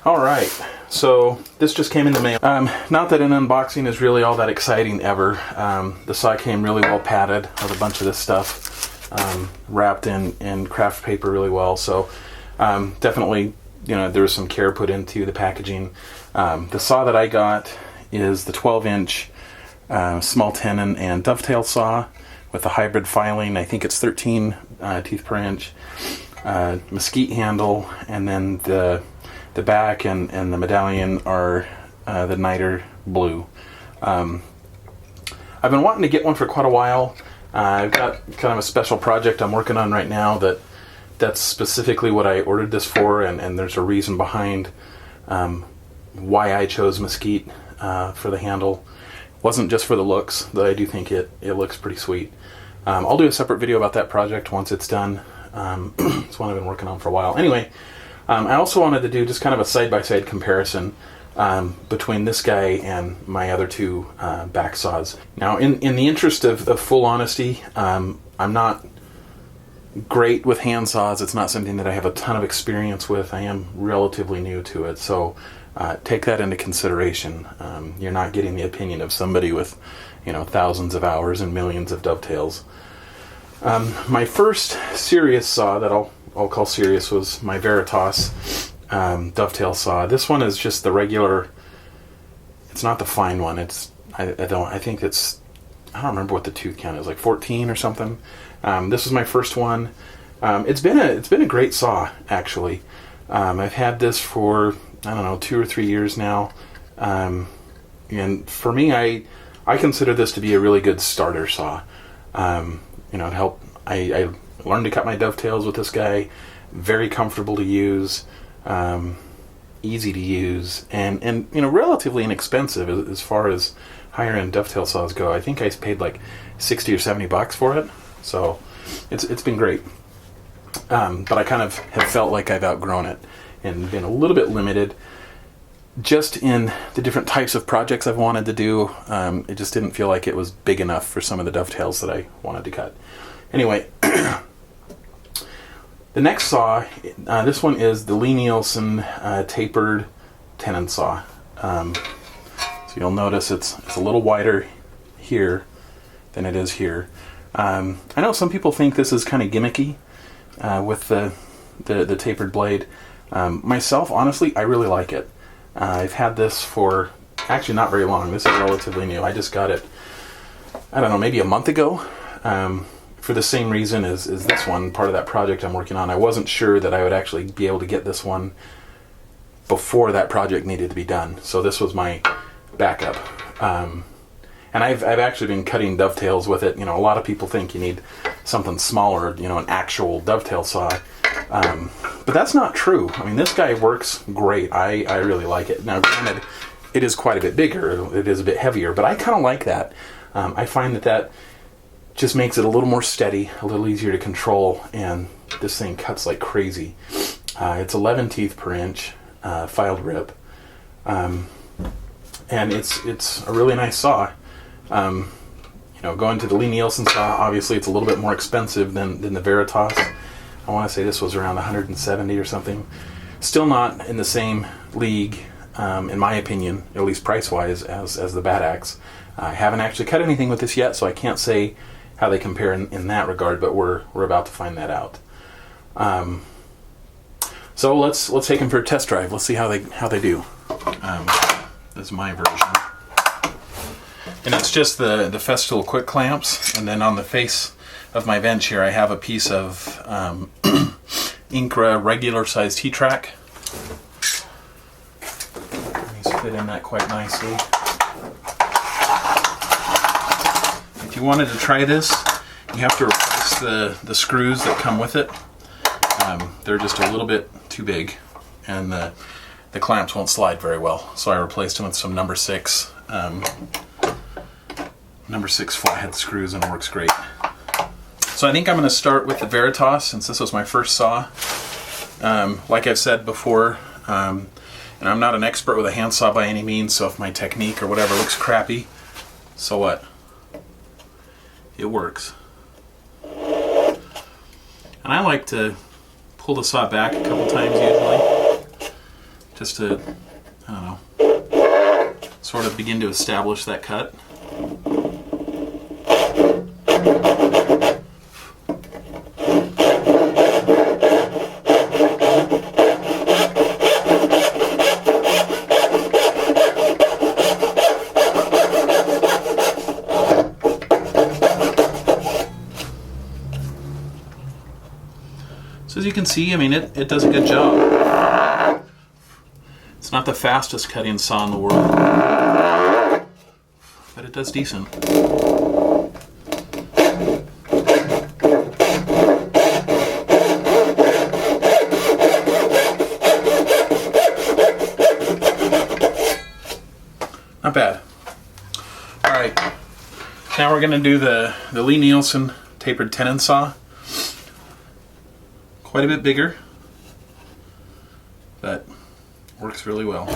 Alright, so this just came in the mail. Not that an unboxing is really all that exciting ever. The saw came really well padded with a bunch of this stuff, wrapped in craft paper really well. So definitely, there was some care put into the packaging. The saw that I got is the 12-inch small tenon and dovetail saw with a hybrid filing. I think it's 13 teeth per inch. Mesquite handle, and then the back and the medallion are the niter blue. I've been wanting to get one for quite a while. I've got kind of a special project I'm working on right now that's specifically what I ordered this for, and there's a reason behind why I chose mesquite for the handle. It wasn't just for the looks, though I do think it looks pretty sweet. I'll do a separate video about that project once it's done. It's one I've been working on for a while. Anyway, I also wanted to do just kind of a side-by-side comparison between this guy and my other two back saws. Now, in the interest of full honesty, I'm not great with hand saws. It's not something that I have a ton of experience with. I am relatively new to it, so take that into consideration. You're not getting the opinion of somebody with, thousands of hours and millions of dovetails. My first serious saw that I'll call serious was my Veritas Dovetail Saw. This one is just the regular. It's not the fine one. I don't remember what the tooth count is, like 14 or something. This was my first one. It's been a great saw, actually. I've had this for 2 or 3 years now, and for me, I consider this to be a really good starter saw. To help. I learned to cut my dovetails with this guy. Very comfortable to use, easy to use, and relatively inexpensive as far as higher end dovetail saws go. I think I paid like $60 or $70 for it, so it's been great. But I kind of have felt like I've outgrown it and been a little bit limited just in the different types of projects I've wanted to do. It just didn't feel like it was big enough for some of the dovetails that I wanted to cut. Anyway, the next saw, this one is the Lie-Nielsen Tapered Tenon Saw. So you'll notice it's a little wider here than it is here. I know some people think this is kind of gimmicky with the tapered blade. Myself, honestly, I really like it. I've had this for actually not very long. This is relatively new. I just got it, maybe a month ago. For the same reason as this one, part of that project I'm working on. I wasn't sure that I would actually be able to get this one before that project needed to be done. So this was my backup. And I've actually been cutting dovetails with it. A lot of people think you need something smaller, an actual dovetail saw. But that's not true. This guy works great. I really like it. Now, granted, it is quite a bit bigger. It is a bit heavier, but I kind of like that. I find that just makes it a little more steady, a little easier to control, and this thing cuts like crazy. It's 11 teeth per inch, filed rip, and it's a really nice saw. Going to the Lie-Nielsen saw, obviously it's a little bit more expensive than the Veritas. I want to say this was around 170 or something. Still not in the same league, in my opinion, at least price-wise, as the Bad Axe. I haven't actually cut anything with this yet, so I can't say how they compare in that regard, but we're about to find that out. So let's take them for a test drive. Let's see how they do. This is my version, and it's just the Festool quick clamps, and then on the face of my bench here, I have a piece of Incra regular sized T-track. These fit in that quite nicely. If you wanted to try this, you have to replace the screws that come with it. They're just a little bit too big, and the clamps won't slide very well. So I replaced them with some number 6 flathead screws, and it works great. So I think I'm going to start with the Veritas, since this was my first saw. Like I've said before, and I'm not an expert with a handsaw by any means, so if my technique or whatever looks crappy, so what? It works. And I like to pull the saw back a couple times usually, just to, I don't know, sort of begin to establish that cut. So as you can see, I mean, it does a good job. It's not the fastest cutting saw in the world, but it does decent. Not bad. All right, now we're going to do the Lie-Nielsen tapered tenon saw. Quite a bit bigger, but works really well.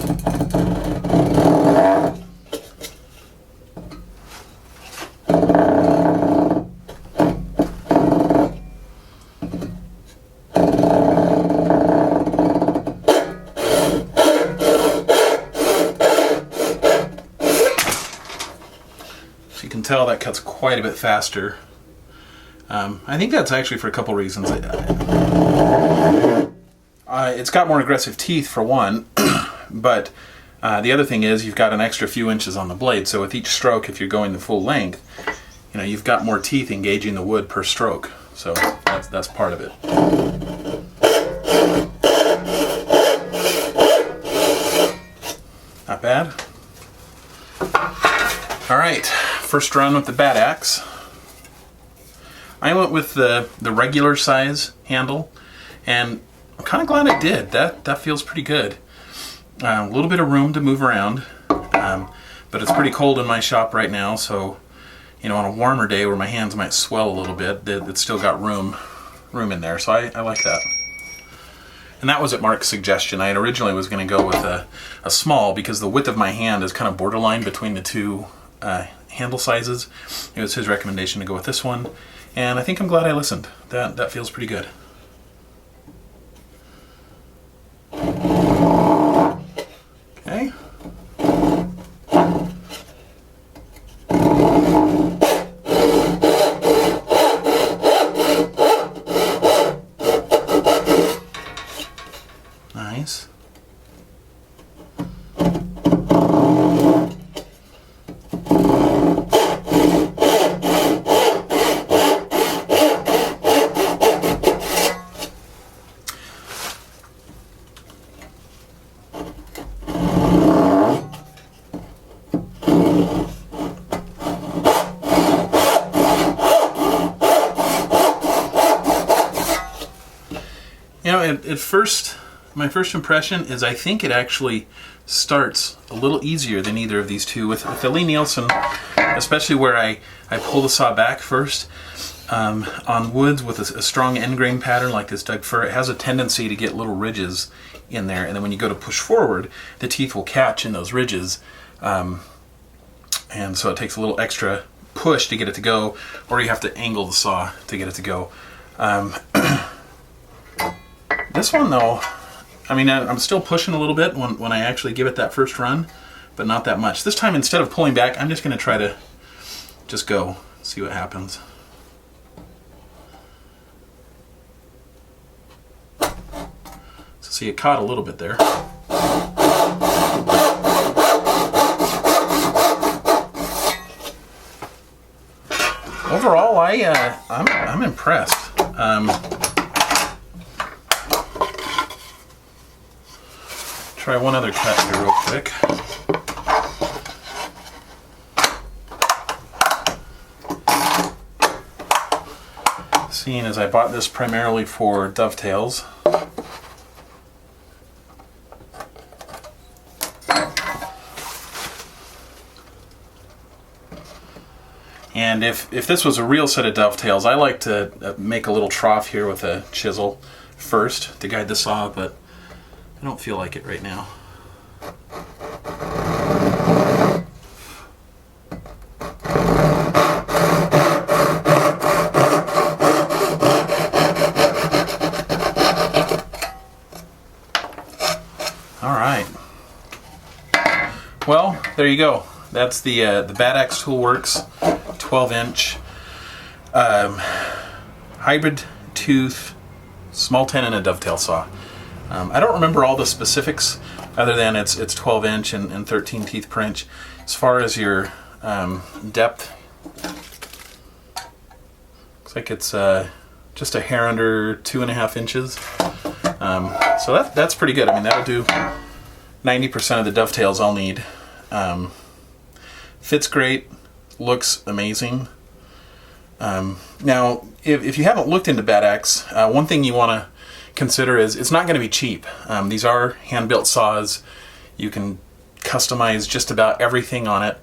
So you can tell that cuts quite a bit faster. I think that's actually for a couple reasons. It's got more aggressive teeth for one, but the other thing is you've got an extra few inches on the blade, so with each stroke, if you're going the full length, you know, you've got more teeth engaging the wood per stroke, so that's part of it. Not bad. All right, first run with the bat axe. I went with the regular size handle, and I'm kind of glad I did. That feels pretty good. A little bit of room to move around, but it's pretty cold in my shop right now, so you know, on a warmer day where my hands might swell a little bit, it's still got room in there, so I like that. And that was at Mark's suggestion. I originally was going to go with a small because the width of my hand is kind of borderline between the two handle sizes. It was his recommendation to go with this one. And I think I'm glad I listened. That feels pretty good. Okay. Nice. You know, at first, my first impression is I think it actually starts a little easier than either of these two. With the Lie-Nielsen, especially where I pull the saw back first, on woods with a strong end grain pattern like this Doug fir, it has a tendency to get little ridges in there, and then when you go to push forward, the teeth will catch in those ridges, and so it takes a little extra push to get it to go, or you have to angle the saw to get it to go. This one though, I mean, I'm still pushing a little bit when I actually give it that first run, but not that much. This time, instead of pulling back, I'm just going to try to just go, see what happens. So see, it caught a little bit there. Overall, I'm impressed. Try one other cut here real quick. Seeing as I bought this primarily for dovetails. And if this was a real set of dovetails, I like to make a little trough here with a chisel first to guide the saw, but I don't feel like it right now. All right. Well, there you go. That's the Bad Axe Toolworks 12-inch hybrid tooth small tenon and dovetail saw. I don't remember all the specifics other than it's 12-inch and 13 teeth per inch. As far as your depth, looks like it's just a hair under 2.5 inches. So that's pretty good. I mean, that'll do 90% of the dovetails I'll need. Fits great, looks amazing. Now, if you haven't looked into Bad Axe, one thing you want to consider is it's not going to be cheap. These are hand-built saws. You can customize just about everything on it,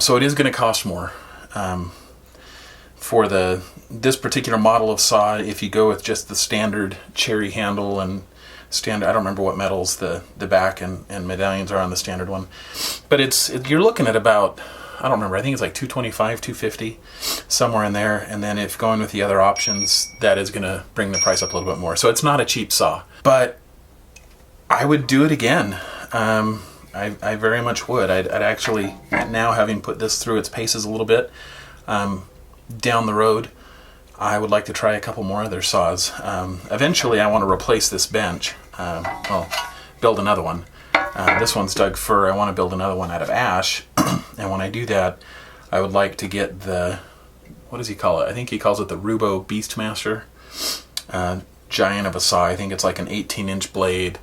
so it is going to cost more. For this particular model of saw, if you go with just the standard cherry handle and standard, I don't remember what metals the back and medallions are on the standard one, but you're looking at about, I don't remember, I think it's like $225, $250, somewhere in there. And then if going with the other options, that is going to bring the price up a little bit more. So it's not a cheap saw, but I would do it again. I very much would. I'd actually, now having put this through its paces a little bit, down the road, I would like to try a couple more other saws. Eventually I want to replace this bench, well, build another one. This one's Doug fir. I want to build another one out of ash. And when I do that, I would like to get the, what does he call it? I think he calls it the Rubo Beastmaster. Giant of a saw. I think it's like an 18-inch blade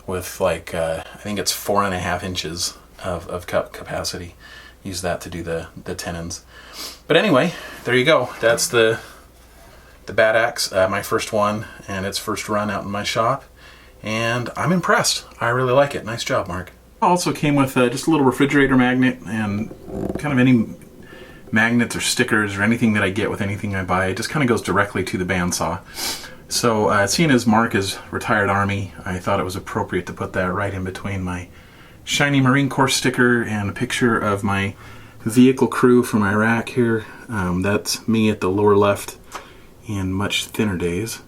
with like, I think it's 4.5 inches of capacity. Use that to do the tenons. But anyway, there you go. That's the Bad Axe, my first one, and its first run out in my shop. And I'm impressed. I really like it. Nice job, Mark. Also came with just a little refrigerator magnet and kind of any magnets or stickers or anything that I get with anything I buy. It just kind of goes directly to the bandsaw. So seeing as Mark is retired Army, I thought it was appropriate to put that right in between my shiny Marine Corps sticker and a picture of my vehicle crew from Iraq here. That's me at the lower left in much thinner days.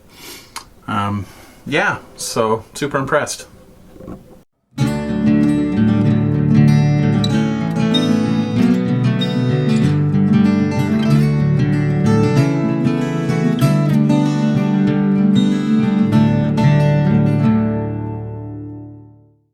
Yeah, so super impressed.